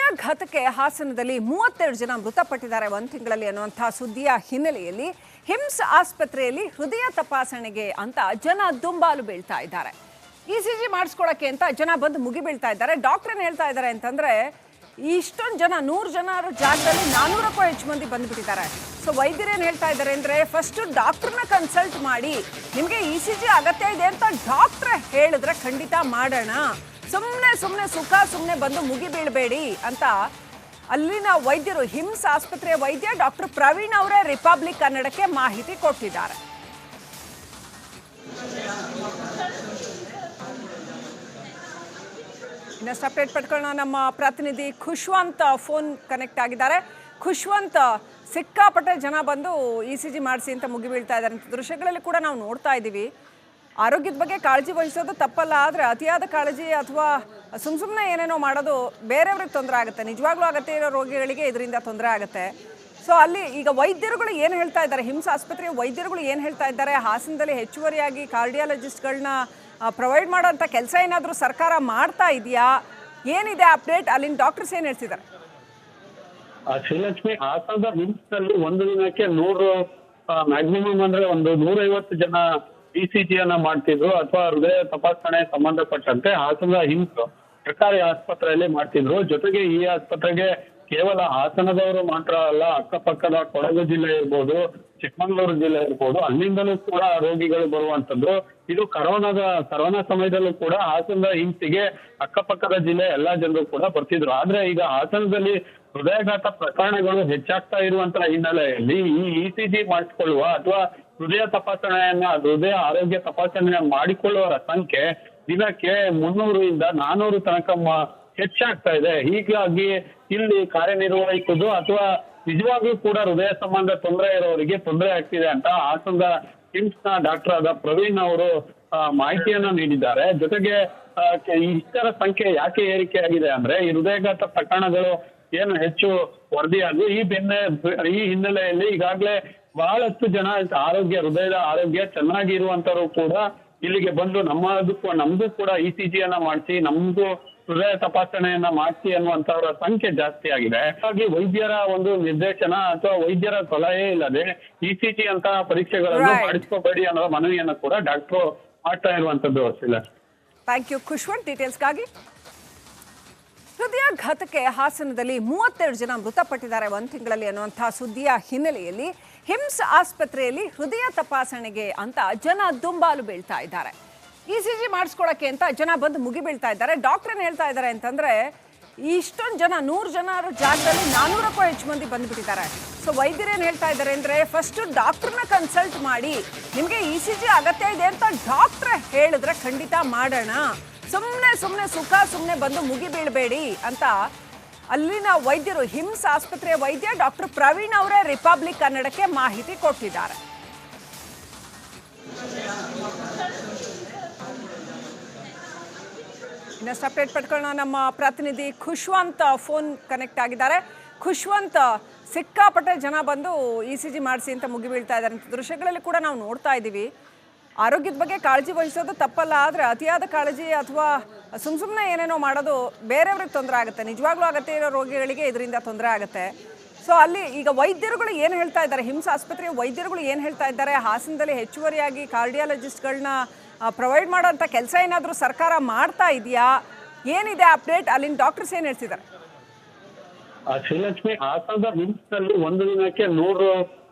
ಹೃದಯಾಘಾತಕ್ಕೆ ಹಾಸನದಲ್ಲಿ 32 ಜನ ಮೃತಪಟ್ಟಿದ್ದಾರೆ ಒಂದು ತಿಂಗಳಲ್ಲಿ ಅನ್ನುವಂತಹ ಸುದ್ದಿಯ ಹಿನ್ನೆಲೆಯಲ್ಲಿ ಹಿಮ್ಸ್ ಆಸ್ಪತ್ರೆಯಲ್ಲಿ ಹೃದಯ ತಪಾಸಣೆಗೆ ಅಂತ ಜನ ದುಂಬಾಲು ಬೀಳ್ತಾ ಇದ್ದಾರೆ. ಇಸಿಜಿ ಮಾಡಿಸ್ಕೊಳ್ಳೋಕೆ ಅಂತ ಜನ ಬಂದು ಮುಗಿ ಬೀಳ್ತಾ ಇದ್ದಾರೆ. ಡಾಕ್ಟರ್ ಏನು ಹೇಳ್ತಾ ಇದ್ದಾರೆ ಅಂತಂದ್ರೆ ಇಷ್ಟೊಂದು ಜನ 100 ಜನರ ಜಾಗದಲ್ಲಿ 400ಕ್ಕೂ ಹೆಚ್ಚು ಮಂದಿ ಬಂದುಬಿಟ್ಟಿದ್ದಾರೆ. ಸೊ ವೈದ್ಯರು ಏನು ಹೇಳ್ತಾ ಇದ್ದಾರೆ ಅಂದರೆ ಫಸ್ಟ್ ಡಾಕ್ಟರ್ನ ಕನ್ಸಲ್ಟ್ ಮಾಡಿ ನಿಮಗೆ ಇಸಿಜಿ ಅಗತ್ಯ ಇದೆ ಅಂತ ಡಾಕ್ಟ್ರ್ ಹೇಳಿದ್ರೆ ಖಂಡಿತ ಮಾಡೋಣ, ಸುಮ್ಮನೆ ಸುಮ್ಮನೆ ಬಂದು ಮುಗಿ ಬೀಳಬೇಡಿ ಅಂತ ಅಲ್ಲಿನ ವೈದ್ಯರು ಹಿಮ್ಸ್ ಆಸ್ಪತ್ರೆಯ ವೈದ್ಯ ಡಾಕ್ಟರ್ ಪ್ರವೀಣ್ ಅವರೇ ರಿಪಬ್ಲಿಕ್ ಕನ್ನಡಕ್ಕೆ ಮಾಹಿತಿ ಕೊಟ್ಟಿದ್ದಾರೆ. ಇನ್ನಷ್ಟು ಅಪ್ಡೇಟ್ ಪಡ್ಕೊಳ್ಳೋಣ. ನಮ್ಮ ಪ್ರತಿನಿಧಿ ಖುಷ್ವಂತ್ ಫೋನ್ ಕನೆಕ್ಟ್ ಆಗಿದ್ದಾರೆ. ಖುಷ್ವಂತ್, ಸಿಕ್ಕಾಪಟ್ಟೆ ಜನ ಬಂದು ಇಸಿಜಿ ಮಾಡಿಸಿ ಅಂತ ಮುಗಿ ಬೀಳ್ತಾ ಇದ್ದಾರೆ ಅಂತ ದೃಶ್ಯಗಳಲ್ಲಿ ಕೂಡ ನಾವು ನೋಡ್ತಾ ಇದ್ದೀವಿ. ಆರೋಗ್ಯದ ಬಗ್ಗೆ ಕಾಳಜಿ ವಹಿಸೋದು ತಪ್ಪಲ್ಲ, ಆದರೆ ಅತಿಯಾದ ಕಾಳಜಿ ಅಥವಾ ಸುಮ್ಮನೆ ಏನೇನೋ ಮಾಡೋದು ಬೇರೆಯವ್ರಿಗೆ ತೊಂದರೆ ಆಗುತ್ತೆ. ನಿಜವಾಗ್ಲೂ ಅಗತ್ಯ ಇರೋ ರೋಗಿಗಳಿಗೆ ಇದರಿಂದ ತೊಂದರೆ ಆಗುತ್ತೆ. ಸೊ ಅಲ್ಲಿ ಈಗ ವೈದ್ಯರುಗಳು ಏನು ಹೇಳ್ತಾ ಇದ್ದಾರೆ, ಹಿಮ್ಸ್ ಆಸ್ಪತ್ರೆಯ ವೈದ್ಯರುಗಳು ಏನು ಹೇಳ್ತಾ ಇದ್ದಾರೆ, ಹಾಸನದಲ್ಲಿ ಹೆಚ್ಚುವರಿಯಾಗಿ ಕಾರ್ಡಿಯಾಲಜಿಸ್ಟ್ಗಳನ್ನ ಪ್ರೊವೈಡ್ ಮಾಡೋಂಥ ಕೆಲಸ ಏನಾದರೂ ಸರ್ಕಾರ ಮಾಡ್ತಾ ಇದೆಯಾ, ಏನಿದೆ ಅಪ್ಡೇಟ್, ಅಲ್ಲಿನ ಡಾಕ್ಟರ್ಸ್ ಏನು ಹೇಳ್ತಿದ್ದಾರೆ? ಶ್ರೀಲಕ್ಷ್ಮಿ, ಹಾಸನದ ಹಿಮ್ಸ್ ನಲ್ಲಿ ಒಂದು ದಿನಕ್ಕೆ 100 ಮ್ಯಾಕ್ಸಿಮಮ್ ಅಂದ್ರೆ 150 ಜನ ಇಸಿಜಿಯನ್ನ ಮಾಡ್ತಿದ್ರು ಅಥವಾ ಹೃದಯ ತಪಾಸಣೆ ಸಂಬಂಧಪಟ್ಟಂತೆ ಹಾಸನದ ಹಿಮ್ಸ್ ಸರ್ಕಾರಿ ಆಸ್ಪತ್ರೆಯಲ್ಲಿ ಮಾಡ್ತಿದ್ರು. ಜೊತೆಗೆ ಈ ಆಸ್ಪತ್ರೆಗೆ ಕೇವಲ ಹಾಸನದವರು ಮಾತ್ರ ಅಲ್ಲ, ಅಕ್ಕಪಕ್ಕದ ಕೊಡಗು ಜಿಲ್ಲೆ ಇರ್ಬೋದು, ಚಿಕ್ಕಮಗಳೂರು ಜಿಲ್ಲೆ ಇರ್ಬೋದು, ಅಲ್ಲಿಂದಲೂ ಕೂಡ ರೋಗಿಗಳು ಬರುವಂತದ್ದು. ಇದು ಕರೋನಾ ಸಮಯದಲ್ಲೂ ಕೂಡ ಹಾಸನದ ಹಿಮ್ಸ್ಗೆ ಅಕ್ಕಪಕ್ಕದ ಜಿಲ್ಲೆ ಎಲ್ಲಾ ಜನರು ಕೂಡ ಬರ್ತಿದ್ರು. ಆದ್ರೆ ಈಗ ಹಾಸನದಲ್ಲಿ ಹೃದಯಾಘಾತ ಪ್ರಕರಣಗಳು ಹೆಚ್ಚಾಗ್ತಾ ಇರುವಂತಹ ಹಿನ್ನೆಲೆಯಲ್ಲಿ ಈ ಇಸಿಜಿ ಮಾಡಿಸಿಕೊಳ್ಳುವ ಅಥವಾ ಹೃದಯ ಆರೋಗ್ಯ ತಪಾಸಣೆ ಮಾಡಿಕೊಳ್ಳುವವರ ಸಂಖ್ಯೆ ದಿನಕ್ಕೆ 300ರಿಂದ 400 ತನಕ ಹೆಚ್ಚಾಗ್ತಾ ಇದೆ. ಹೀಗಾಗಿ ಇಲ್ಲಿ ಕಾರ್ಯನಿರ್ವಹಿಸುವುದು ಅಥವಾ ನಿಜವಾಗ್ಲೂ ಕೂಡ ಹೃದಯ ಸಂಬಂಧ ತೊಂದರೆ ಇರೋರಿಗೆ ತೊಂದರೆ ಆಗ್ತಿದೆ ಅಂತ ಹಾಸನದ ಹಿಮ್ಸ್ ನ ಡಾಕ್ಟರ್ ಆದ ಪ್ರವೀಣ್ ಅವರು ಮಾಹಿತಿಯನ್ನ ನೀಡಿದ್ದಾರೆ. ಜೊತೆಗೆ ಇಷ್ಟರ ಸಂಖ್ಯೆ ಯಾಕೆ ಏರಿಕೆ ಆಗಿದೆ ಅಂದ್ರೆ ಈ ಹೃದಯಾಘಾತ ಪ್ರಕರಣಗಳು ಏನು ಹೆಚ್ಚು ವರದಿಯಾಗಿ ಈ ಹಿನ್ನೆಲೆಯಲ್ಲಿ ಈಗಾಗಲೇ ಬಹಳಷ್ಟು ಜನ ಹೃದಯದ ಆರೋಗ್ಯ ಚೆನ್ನಾಗಿ ಇರುವಂತರು ಕೂಡ ಇಲ್ಲಿಗೆ ಬಂದು ನಮ್ದು ಕೂಡ ಇಸಿಜಿಯನ್ನ ಮಾಡಿಸಿ ನಮ್ದು ಹೃದಯ ತಪಾಸಣೆಯನ್ನ ಮಾಡಿಸಿ ಅನ್ನುವಂತವರ ಸಂಖ್ಯೆ ಜಾಸ್ತಿ ಆಗಿದೆ. ಹಾಗಾಗಿ ವೈದ್ಯರ ಒಂದು ನಿರ್ದೇಶನ ಅಥವಾ ವೈದ್ಯರ ಸಲಹೆ ಇಲ್ಲದೆ ಇಸಿಜಿ ಅಂತ ಪರೀಕ್ಷೆಗಳನ್ನು ಮಾಡಿಸ್ಕೋಬೇಡಿ ಅನ್ನೋ ಮನವಿಯನ್ನ ಕೂಡ ಡಾಕ್ಟರ್ ಮಾಡ್ತಾ ಇರುವಂತದ್ದು. ಥ್ಯಾಂಕ್ ಯು ಖುಷ್ವಂತ್, ಡೀಟೇಲ್ಸ್ಗಾಗಿ. ಹೃದಯಾಘಾತಕ್ಕೆ ಹಾಸನದಲ್ಲಿ 32 ಜನ ಮೃತಪಟ್ಟಿದ್ದಾರೆ ಒಂದು ತಿಂಗಳಲ್ಲಿ ಅನ್ನುವಂತಹ ಸುದ್ದಿಯ ಹಿನ್ನೆಲೆಯಲ್ಲಿ ಹಿಮ್ಸ್ ಆಸ್ಪತ್ರೆಯಲ್ಲಿ ಹೃದಯ ತಪಾಸಣೆಗೆ ಅಂತ ಜನ ದುಂಬಾಲು ಬೀಳ್ತಾ ಇದ್ದಾರೆ. ಇಸಿಜಿ ಮಾಡಿಸ್ಕೊಳ್ಳೋಕೆ ಅಂತ ಜನ ಬಂದು ಮುಗಿ ಬೀಳ್ತಾ ಇದ್ದಾರೆ. ಡಾಕ್ಟರ್ ಏನು ಹೇಳ್ತಾ ಇದ್ದಾರೆ ಅಂತಂದ್ರೆ ಇಷ್ಟೊಂದು ಜನ 100 ಜನರ ಜಾಗದಲ್ಲಿ 400ಕ್ಕೂ ಹೆಚ್ಚು ಮಂದಿ ಬಂದುಬಿಟ್ಟಿದ್ದಾರೆ. ಸೊ ವೈದ್ಯರು ಏನು ಹೇಳ್ತಾ ಇದ್ದಾರೆ ಅಂದರೆ ಫಸ್ಟ್ ಡಾಕ್ಟರ್ನ ಕನ್ಸಲ್ಟ್ ಮಾಡಿ ನಿಮಗೆ ಇಸಿಜಿ ಅಗತ್ಯ ಇದೆ ಅಂತ ಡಾಕ್ಟ್ರ್ ಹೇಳಿದ್ರೆ ಖಂಡಿತ ಮಾಡೋಣ, ಸುಮ್ಮನೆ ಬಂದು ಮುಗಿ ಬೀಳಬೇಡಿ ಅಂತ ಅಲ್ಲಿನ ವೈದ್ಯರು ಹಿಮ್ಸ್ ಆಸ್ಪತ್ರೆಯ ವೈದ್ಯ ಡಾಕ್ಟರ್ ಪ್ರವೀಣ್ ಅವರೇ ರಿಪಬ್ಲಿಕ್ ಕನ್ನಡಕ್ಕೆ ಮಾಹಿತಿ ಕೊಟ್ಟಿದ್ದಾರೆ. ಇನ್ನಷ್ಟು ಅಪ್ಡೇಟ್ ಪಡ್ಕೊಳ್ಳೋಣ. ನಮ್ಮ ಪ್ರತಿನಿಧಿ ಖುಷ್ವಂತ್ ಫೋನ್ ಕನೆಕ್ಟ್ ಆಗಿದ್ದಾರೆ. ಖುಷ್ವಂತ್, ಸಿಕ್ಕಾಪಟ್ಟೆ ಜನ ಬಂದು ಇಸಿಜಿ ಮಾಡಿಸಿ ಅಂತ ಮುಗಿ ಬೀಳ್ತಾ ಇದ್ದಾರೆ ಅಂತ ದೃಶ್ಯಗಳಲ್ಲಿ ಕೂಡ ನಾವು ನೋಡ್ತಾ ಇದ್ದೀವಿ. ಆರೋಗ್ಯದ ಬಗ್ಗೆ ಕಾಳಜಿ ವಹಿಸೋದು ತಪ್ಪಲ್ಲ, ಆದರೆ ಅತಿಯಾದ ಕಾಳಜಿ ಅಥವಾ ಸುಮ್ಮನೆ ಏನೇನೋ ಮಾಡೋದು ಬೇರೆಯವ್ರಿಗೆ ತೊಂದರೆ ಆಗುತ್ತೆ. ನಿಜವಾಗ್ಲೂ ಅಗತ್ಯ ಇರೋ ರೋಗಿಗಳಿಗೆ ಇದರಿಂದ ತೊಂದರೆ ಆಗುತ್ತೆ. ಸೊ ಅಲ್ಲಿ ಈಗ ವೈದ್ಯರುಗಳು ಏನು ಹೇಳ್ತಾ ಇದ್ದಾರೆ, ಹಿಮ್ಸ್ ಆಸ್ಪತ್ರೆಯ ವೈದ್ಯರುಗಳು ಏನು ಹೇಳ್ತಾ ಇದ್ದಾರೆ, ಹಾಸನದಲ್ಲಿ ಹೆಚ್ಚುವರಿಯಾಗಿ ಕಾರ್ಡಿಯಾಲಜಿಸ್ಟ್ಗಳನ್ನ ಪ್ರೊವೈಡ್ ಮಾಡೋಂಥ ಕೆಲಸ ಏನಾದರೂ ಸರ್ಕಾರ ಮಾಡ್ತಾ ಇದೆಯಾ, ಏನಿದೆ ಅಪ್ಡೇಟ್, ಅಲ್ಲಿನ ಡಾಕ್ಟರ್ಸ್ ಏನು ಹೇಳ್ತಿದ್ದಾರೆ? ಶ್ರೀಲಕ್ಷ್ಮಿ, ಹಾಸನದ ಹಿಮ್ಸ್ ನಲ್ಲಿ ಒಂದು ದಿನಕ್ಕೆ 100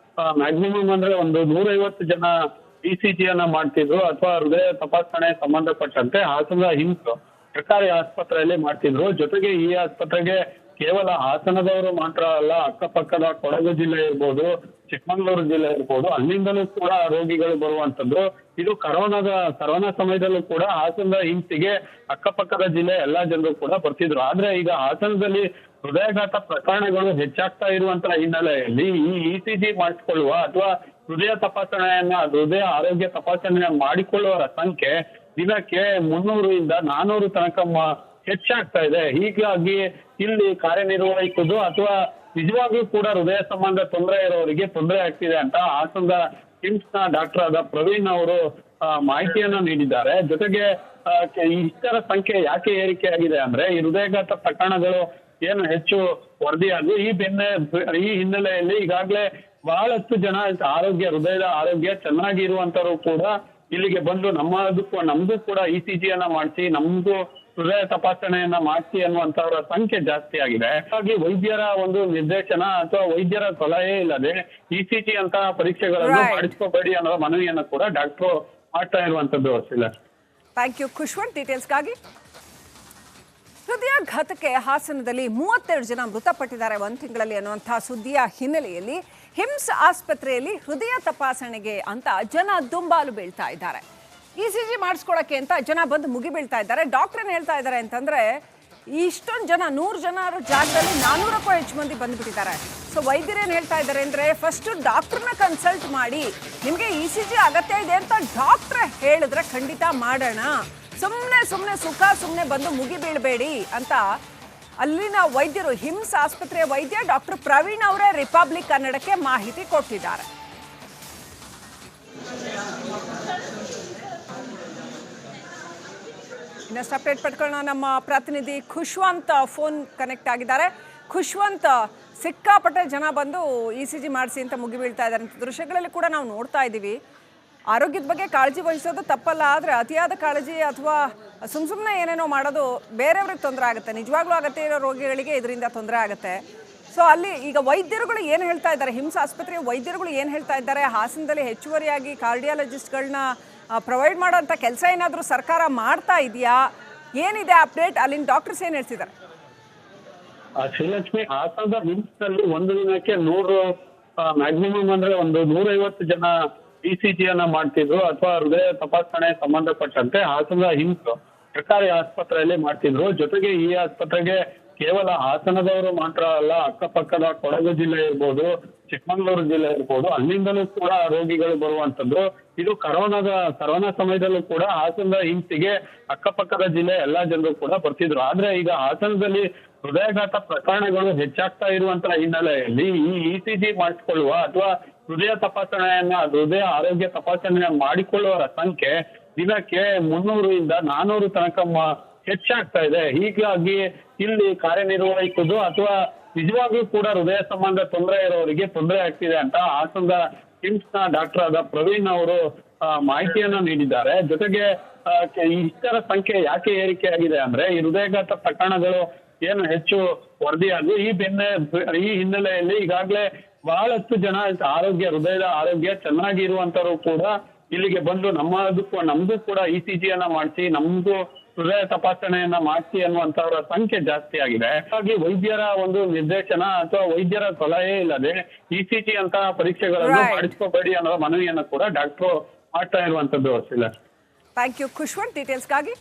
ಮ್ಯಾಕ್ಸಿಮಮ್ ಅಂದ್ರೆ 150 ಜನ ಇಸಿಜಿಯನ್ನ ಮಾಡ್ತಿದ್ರು ಅಥವಾ ಹೃದಯ ತಪಾಸಣೆ ಸಂಬಂಧಪಟ್ಟಂತೆ ಹಾಸನದ ಹಿಮ್ಸ್ ಸರ್ಕಾರಿ ಆಸ್ಪತ್ರೆಯಲ್ಲಿ ಮಾಡ್ತಿದ್ರು. ಜೊತೆಗೆ ಈ ಆಸ್ಪತ್ರೆಗೆ ಕೇವಲ ಹಾಸನದವರು ಮಾತ್ರ ಅಲ್ಲ, ಅಕ್ಕಪಕ್ಕದ ಕೊಡಗು ಜಿಲ್ಲೆ ಇರ್ಬೋದು, ಚಿಕ್ಕಮಗಳೂರು ಜಿಲ್ಲೆ ಇರ್ಬೋದು, ಅಲ್ಲಿಂದಲೂ ಕೂಡ ರೋಗಿಗಳು ಬರುವಂತದ್ದು. ಇದು ಕರೋನಾ ಸಮಯದಲ್ಲೂ ಕೂಡ ಹಾಸನದ ಹಿಮ್ಸ್ಗೆ ಅಕ್ಕಪಕ್ಕದ ಜಿಲ್ಲೆ ಎಲ್ಲಾ ಜನರು ಕೂಡ ಬರ್ತಿದ್ರು. ಆದ್ರೆ ಈಗ ಹಾಸನದಲ್ಲಿ ಹೃದಯಾಘಾತ ಪ್ರಕರಣಗಳು ಹೆಚ್ಚಾಗ್ತಾ ಇರುವಂತಹ ಹಿನ್ನೆಲೆಯಲ್ಲಿ ಈ ಇಸಿಜಿ ಮಾಡಿಸಿಕೊಳ್ಳುವ ಅಥವಾ ಹೃದಯ ಆರೋಗ್ಯ ತಪಾಸಣೆ ಮಾಡಿಕೊಳ್ಳುವವರ ಸಂಖ್ಯೆ ದಿನಕ್ಕೆ 300ರಿಂದ 400 ತನಕ ಹೆಚ್ಚಾಗ್ತಾ ಇದೆ. ಹೀಗಾಗಿ ಇಲ್ಲಿ ಕಾರ್ಯನಿರ್ವಹಿಸುವುದು ಅಥವಾ ನಿಜವಾಗ್ಲೂ ಕೂಡ ಹೃದಯ ಸಂಬಂಧ ತೊಂದರೆ ಇರೋರಿಗೆ ತೊಂದರೆ ಆಗ್ತಿದೆ ಅಂತ ಹಾಸನದ ಹಿಮ್ಸ್ ನ ಡಾಕ್ಟರ್ ಆದ ಪ್ರವೀಣ್ ಅವರು ಮಾಹಿತಿಯನ್ನ ನೀಡಿದ್ದಾರೆ. ಜೊತೆಗೆ ಇಷ್ಟರ ಸಂಖ್ಯೆ ಯಾಕೆ ಏರಿಕೆ ಆಗಿದೆ ಅಂದ್ರೆ ಈ ಹೃದಯಾಘಾತ ಪ್ರಕರಣಗಳು ಏನು ಹೆಚ್ಚು ವರದಿಯಾಗಿ ಈ ಹಿನ್ನೆಲೆಯಲ್ಲಿ ಈಗಾಗಲೇ ಬಹಳಷ್ಟು ಜನ ಹೃದಯದ ಆರೋಗ್ಯ ಚೆನ್ನಾಗಿರುವಂತರು ಕೂಡ ಇಲ್ಲಿಗೆ ಬಂದು ನಮ್ದು ಕೂಡ ಇಸಿಜಿ ಅನ್ನ ಮಾಡಿಸಿ ನಮ್ದು ಹೃದಯ ತಪಾಸಣೆಯನ್ನ ಮಾಡಿಸಿ ಅನ್ನುವಂತವರ ಸಂಖ್ಯೆ ಜಾಸ್ತಿ ಆಗಿದೆ. ಹಾಗಾಗಿ ವೈದ್ಯರ ಒಂದು ನಿರ್ದೇಶನ ಅಥವಾ ವೈದ್ಯರ ಸಲಹೆ ಇಲ್ಲದೆ ಇಸಿಜಿ ಅಂತ ಪರೀಕ್ಷೆಗಳನ್ನು Right. ಮಾಡಿಸ್ಕೋಬೇಡಿ ಅನ್ನೋ ಮನವಿಯನ್ನು ಕೂಡ ಡಾಕ್ಟರ್ ಮಾಡ್ತಾ ಇರುವಂತದ್ದು ಇಲ್ಲ. ಥ್ಯಾಂಕ್ ಯು ಖುಷ್ವಂತ್ ಡೀಟೇಲ್ಸ್ಗಾಗಿ. ಹೃದಯಾಘಾತಕ್ಕೆ ಹಾಸನದಲ್ಲಿ 32 ಜನ ಮೃತಪಟ್ಟಿದ್ದಾರೆ ಒಂದು ತಿಂಗಳಲ್ಲಿ ಅನ್ನುವಂತಹ ಸುದ್ದಿಯ ಹಿನ್ನೆಲೆಯಲ್ಲಿ ಹಿಮ್ಸ್ ಆಸ್ಪತ್ರೆಯಲ್ಲಿ ಹೃದಯ ತಪಾಸಣೆಗೆ ಅಂತ ಜನ ದುಂಬಾಲು ಬೀಳ್ತಾ ಇದ್ದಾರೆ. ಇಸಿಜಿ ಮಾಡಿಸ್ಕೊಳಕ್ಕೆ ಅಂತ ಜನ ಬಂದು ಮುಗಿ ಬೀಳ್ತಾ ಇದ್ದಾರೆ. ಡಾಕ್ಟರ್ ಏನ್ ಹೇಳ್ತಾ ಇದ್ದಾರೆ ಅಂತಂದ್ರೆ ಇಷ್ಟೊಂದು ಜನ 100 ಜನ ಜಾಗದಲ್ಲಿ 400ಕ್ಕೂ ಹೆಚ್ಚು ಮಂದಿ ಬಂದ್ಬಿಟ್ಟಿದ್ದಾರೆ. ಸೊ ವೈದ್ಯರು ಏನ್ ಹೇಳ್ತಾ ಇದ್ದಾರೆ ಅಂದ್ರೆ ಫಸ್ಟ್ ಡಾಕ್ಟರ್ನ ಕನ್ಸಲ್ಟ್ ಮಾಡಿ, ನಿಮ್ಗೆ ಇಸಿಜಿ ಅಗತ್ಯ ಇದೆ ಅಂತ ಡಾಕ್ಟರ್ ಹೇಳಿದ್ರೆ ಖಂಡಿತ ಮಾಡೋಣ, ಸುಮ್ಮನೆ ಸುಮ್ಮನೆ ಬಂದು ಮುಗಿ ಬೀಳಬೇಡಿ ಅಂತ ಅಲ್ಲಿನ ವೈದ್ಯರು, ಹಿಮ್ಸ್ ಆಸ್ಪತ್ರೆಯ ವೈದ್ಯ ಡಾಕ್ಟರ್ ಪ್ರವೀಣ್ ಅವರೇ ರಿಪಬ್ಲಿಕ್ ಕನ್ನಡಕ್ಕೆ ಮಾಹಿತಿ ಕೊಟ್ಟಿದ್ದಾರೆ. ಇನ್ನಷ್ಟು ಅಪ್ಡೇಟ್ ಪಡ್ಕೊಳ್ಳೋಣ. ನಮ್ಮ ಪ್ರತಿನಿಧಿ ಖುಷ್ವಂತ್ ಫೋನ್ ಕನೆಕ್ಟ್ ಆಗಿದ್ದಾರೆ. ಖುಷ್ವಂತ್, ಸಿಕ್ಕಾಪಟ್ಟೆ ಜನ ಬಂದು ಇಸಿಜಿ ಮಾಡಿಸಿ ಅಂತ ಮುಗಿ ಬೀಳ್ತಾ ಇದ್ದಾರೆ ಅಂತ ದೃಶ್ಯಗಳಲ್ಲಿ ಕೂಡ ನಾವು ನೋಡ್ತಾ ಇದ್ದೀವಿ. ಆರೋಗ್ಯದ ಬಗ್ಗೆ ಕಾಳಜಿ ವಹಿಸೋದು ತಪ್ಪಲ್ಲ, ಆದರೆ ಅತಿಯಾದ ಕಾಳಜಿ ಅಥವಾ ಸುಮ್ಮನೆ ಏನೇನೋ ಮಾಡೋದು ಬೇರೆಯವ್ರಿಗೆ ತೊಂದರೆ ಆಗುತ್ತೆ. ನಿಜವಾಗ್ಲೂ ಅಗತ್ಯ ಇರೋ ರೋಗಿಗಳಿಗೆ ಇದರಿಂದ ತೊಂದರೆ ಆಗುತ್ತೆ. ಸೊ ಅಲ್ಲಿ ಈಗ ವೈದ್ಯರುಗಳು ಏನು ಹೇಳ್ತಾ ಇದ್ದಾರೆ, ಹಿಮ್ಸ್ ಆಸ್ಪತ್ರೆಯ ವೈದ್ಯರುಗಳು ಏನು ಹೇಳ್ತಾ ಇದ್ದಾರೆ, ಹಾಸನದಲ್ಲಿ ಹೆಚ್ಚುವರಿಯಾಗಿ ಕಾರ್ಡಿಯಾಲಜಿಸ್ಟ್ಗಳನ್ನ ಪ್ರೊವೈಡ್ ಮಾಡೋಂಥ ಕೆಲಸ ಏನಾದರೂ ಸರ್ಕಾರ ಮಾಡ್ತಾ ಇದೆಯಾ, ಏನಿದೆ ಅಪ್ಡೇಟ್, ಅಲ್ಲಿನ ಡಾಕ್ಟರ್ಸ್ ಏನು ಹೇಳ್ತಿದ್ದಾರೆ? ಶ್ರೀಲಕ್ಷ್ಮಿ, ಹಾಸನದ ಹಿಮ್ಸ್ ನಲ್ಲಿ ಒಂದು ದಿನಕ್ಕೆ 100 ಮ್ಯಾಕ್ಸಿಮಮ್ ಅಂದ್ರೆ 150 ಜನ ಇಸಿಜಿ ಅನ್ನ ಮಾಡ್ತಿದ್ರು ಅಥವಾ ಹೃದಯ ತಪಾಸಣೆ ಸಂಬಂಧಪಟ್ಟಂತೆ ಹಾಸನದ ಹಿಮ್ಸ್ ಸರ್ಕಾರಿ ಆಸ್ಪತ್ರೆಯಲ್ಲಿ ಮಾಡ್ತಿದ್ರು. ಜೊತೆಗೆ ಈ ಆಸ್ಪತ್ರೆಗೆ ಕೇವಲ ಹಾಸನದವರು ಮಾತ್ರ ಅಲ್ಲ, ಅಕ್ಕಪಕ್ಕದ ಕೊಡಗು ಜಿಲ್ಲೆ ಇರ್ಬೋದು, ಚಿಕ್ಕಮಗಳೂರು ಜಿಲ್ಲೆ ಇರ್ಬೋದು, ಅಲ್ಲಿಂದಲೂ ಕೂಡ ರೋಗಿಗಳು ಬರುವಂತದ್ದು. ಇದು ಕರೋನಾ ಸಮಯದಲ್ಲೂ ಕೂಡ ಹಾಸನದ ಹಿಮ್ಸ್ಗೆ ಅಕ್ಕಪಕ್ಕದ ಜಿಲ್ಲೆ ಎಲ್ಲಾ ಜನರು ಕೂಡ ಬರ್ತಿದ್ರು. ಆದ್ರೆ ಈಗ ಹಾಸನದಲ್ಲಿ ಹೃದಯಾಘಾತ ಪ್ರಕರಣಗಳು ಹೆಚ್ಚಾಗ್ತಾ ಇರುವಂತಹ ಹಿನ್ನೆಲೆಯಲ್ಲಿ ಈ ಇಸಿಜಿ ಮಾಡಿಸಿಕೊಳ್ಳುವ ಅಥವಾ ಹೃದಯ ಆರೋಗ್ಯ ತಪಾಸಣೆ ಮಾಡಿಕೊಳ್ಳುವವರ ಸಂಖ್ಯೆ ದಿನಕ್ಕೆ 300 ಇಂದ 400 ತನಕ ಹೆಚ್ಚಾಗ್ತಾ ಇದೆ. ಹೀಗಾಗಿ ಇಲ್ಲಿ ಕಾರ್ಯನಿರ್ವಹಿಸುವುದು ಅಥವಾ ನಿಜವಾಗ್ಲೂ ಕೂಡ ಹೃದಯ ಸಂಬಂಧ ತೊಂದರೆ ಇರೋರಿಗೆ ತೊಂದರೆ ಆಗ್ತಿದೆ ಅಂತ ಹಾಸನದ ಹಿಮ್ಸ್ ನ ಡಾಕ್ಟರ್ ಆದ ಪ್ರವೀಣ್ ಅವರು ಮಾಹಿತಿಯನ್ನ ನೀಡಿದ್ದಾರೆ. ಜೊತೆಗೆ ಇಷ್ಟರ ಸಂಖ್ಯೆ ಯಾಕೆ ಏರಿಕೆ ಆಗಿದೆ ಅಂದ್ರೆ ಈ ಹೃದಯಾಘಾತ ಪ್ರಕರಣಗಳು ಏನು ಹೆಚ್ಚು ವರದಿಯಾಗಿ ಈ ಹಿನ್ನೆಲೆಯಲ್ಲಿ ಈಗಾಗಲೇ ಬಹಳಷ್ಟು ಜನ ಹೃದಯದ ಆರೋಗ್ಯ ಚೆನ್ನಾಗಿರುವಂತರು ಕೂಡ ಇಲ್ಲಿಗೆ ಬಂದು ನಮ್ದು ಕೂಡ ಇಸಿಜಿ ಅನ್ನ ಮಾಡಿಸಿ ನಮ್ದು ಹೃದಯ ತಪಾಸಣೆಯನ್ನ ಮಾಡಿಸಿ ಅನ್ನುವಂತವರ ಸಂಖ್ಯೆ ಜಾಸ್ತಿ ಆಗಿದೆ. ಹಾಗಾಗಿ ವೈದ್ಯರ ಒಂದು ನಿರ್ದೇಶನ ಅಥವಾ ವೈದ್ಯರ ಸಲಹೆ ಇಲ್ಲದೆ ಇಸಿಜಿ ಅಂತ ಪರೀಕ್ಷೆಗಳನ್ನು ಮಾಡಿಸ್ಕೋಬೇಡಿ ಅನ್ನೋ ಮನವಿಯನ್ನು ಕೂಡ ಡಾಕ್ಟರ್ ಮಾಡ್ತಾ ಇರುವಂತದ್ದು ಇಲ್ಲ. Thank you Khushwant ಡೀಟೇಲ್ಸ್ಗಾಗಿ.